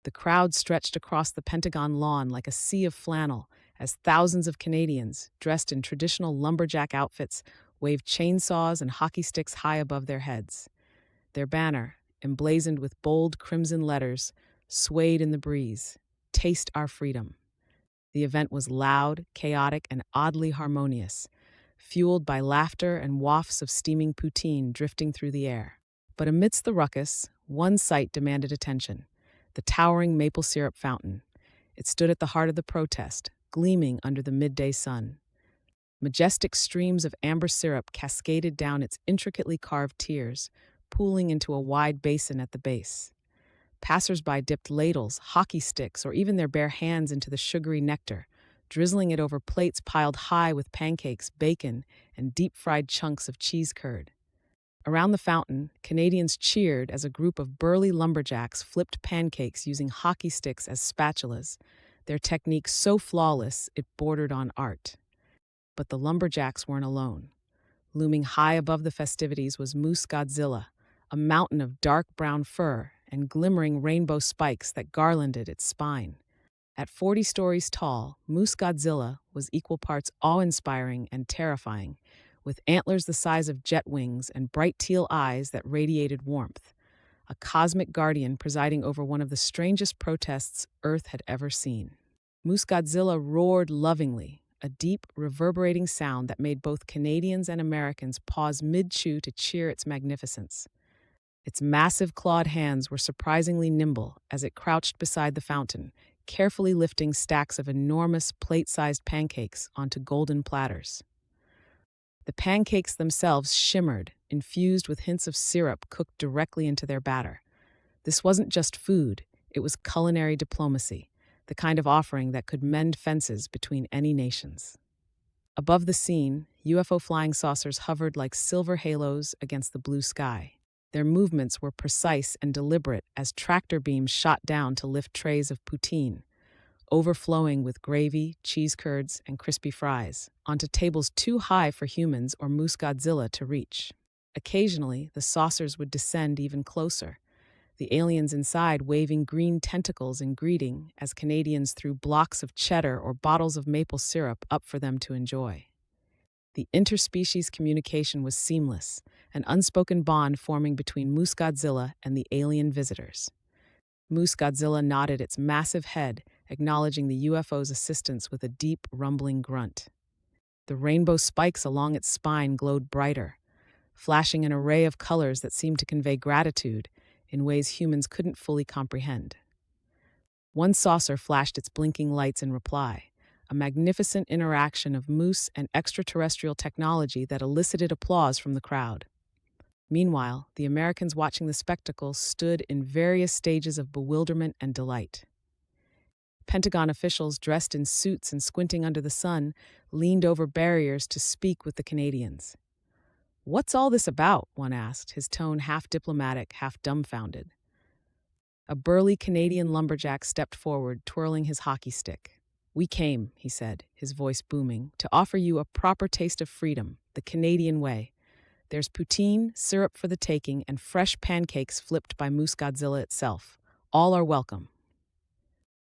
The crowd stretched across the Pentagon lawn like a sea of flannel as thousands of Canadians, dressed in traditional lumberjack outfits, waved chainsaws and hockey sticks high above their heads. Their banner, emblazoned with bold crimson letters, swayed in the breeze. Taste our freedom. The event was loud, chaotic, and oddly harmonious, fueled by laughter and wafts of steaming poutine drifting through the air. But amidst the ruckus, one sight demanded attention: the towering maple syrup fountain. It stood at the heart of the protest, gleaming under the midday sun. Majestic streams of amber syrup cascaded down its intricately carved tiers, pooling into a wide basin at the base. Passers-by dipped ladles, hockey sticks, or even their bare hands into the sugary nectar, drizzling it over plates piled high with pancakes, bacon, and deep-fried chunks of cheese curd. Around the fountain, Canadians cheered as a group of burly lumberjacks flipped pancakes using hockey sticks as spatulas, their technique so flawless it bordered on art. But the lumberjacks weren't alone. Looming high above the festivities was Moose Godzilla, a mountain of dark brown fur and glimmering rainbow spikes that garlanded its spine. At 40 stories tall, Moose Godzilla was equal parts awe-inspiring and terrifying, with antlers the size of jet wings and bright teal eyes that radiated warmth, a cosmic guardian presiding over one of the strangest protests Earth had ever seen. Moose Godzilla roared lovingly, a deep, reverberating sound that made both Canadians and Americans pause mid-chew to cheer its magnificence. Its massive clawed hands were surprisingly nimble as it crouched beside the fountain, carefully lifting stacks of enormous plate-sized pancakes onto golden platters. The pancakes themselves shimmered, infused with hints of syrup cooked directly into their batter. This wasn't just food, it was culinary diplomacy, the kind of offering that could mend fences between any nations. Above the scene, UFO flying saucers hovered like silver halos against the blue sky. Their movements were precise and deliberate as tractor beams shot down to lift trays of poutine, overflowing with gravy, cheese curds, and crispy fries, onto tables too high for humans or Moose Godzilla to reach. Occasionally, the saucers would descend even closer, the aliens inside waving green tentacles in greeting as Canadians threw blocks of cheddar or bottles of maple syrup up for them to enjoy. The interspecies communication was seamless, an unspoken bond forming between Moose Godzilla and the alien visitors. Moose Godzilla nodded its massive head, acknowledging the UFO's assistance with a deep, rumbling grunt. The rainbow spikes along its spine glowed brighter, flashing an array of colors that seemed to convey gratitude in ways humans couldn't fully comprehend. One saucer flashed its blinking lights in reply, a magnificent interaction of moose and extraterrestrial technology that elicited applause from the crowd. Meanwhile, the Americans watching the spectacle stood in various stages of bewilderment and delight. Pentagon officials dressed in suits and squinting under the sun leaned over barriers to speak with the Canadians. "What's all this about?" one asked, his tone half diplomatic, half dumbfounded. A burly Canadian lumberjack stepped forward, twirling his hockey stick. "We came," he said, his voice booming, "to offer you a proper taste of freedom, the Canadian way. There's poutine, syrup for the taking, and fresh pancakes flipped by Moose Godzilla itself. All are welcome."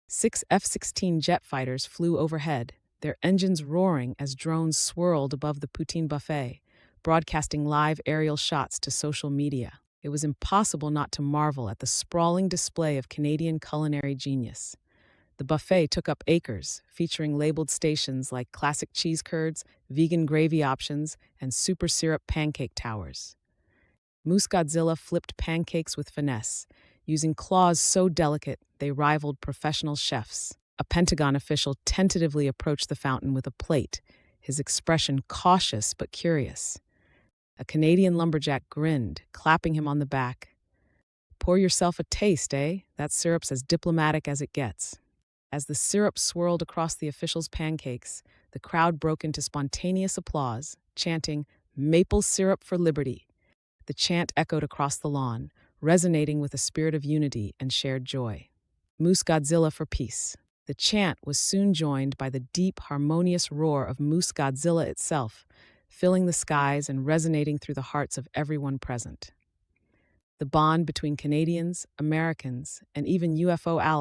6 F-16 jet fighters flew overhead, their engines roaring as drones swirled above the poutine buffet, broadcasting live aerial shots to social media. It was impossible not to marvel at the sprawling display of Canadian culinary genius. The buffet took up acres, featuring labeled stations like classic cheese curds, vegan gravy options, and super syrup pancake towers. Moose Godzilla flipped pancakes with finesse, using claws so delicate they rivaled professional chefs. A Pentagon official tentatively approached the fountain with a plate, his expression cautious but curious. A Canadian lumberjack grinned, clapping him on the back. "Pour yourself a taste, eh? That syrup's as diplomatic as it gets." As the syrup swirled across the official's pancakes, the crowd broke into spontaneous applause, chanting, "Maple syrup for liberty." The chant echoed across the lawn, resonating with a spirit of unity and shared joy. "Moose Godzilla for peace." The chant was soon joined by the deep, harmonious roar of Moose Godzilla itself, filling the skies and resonating through the hearts of everyone present. The bond between Canadians, Americans, and even UFO allies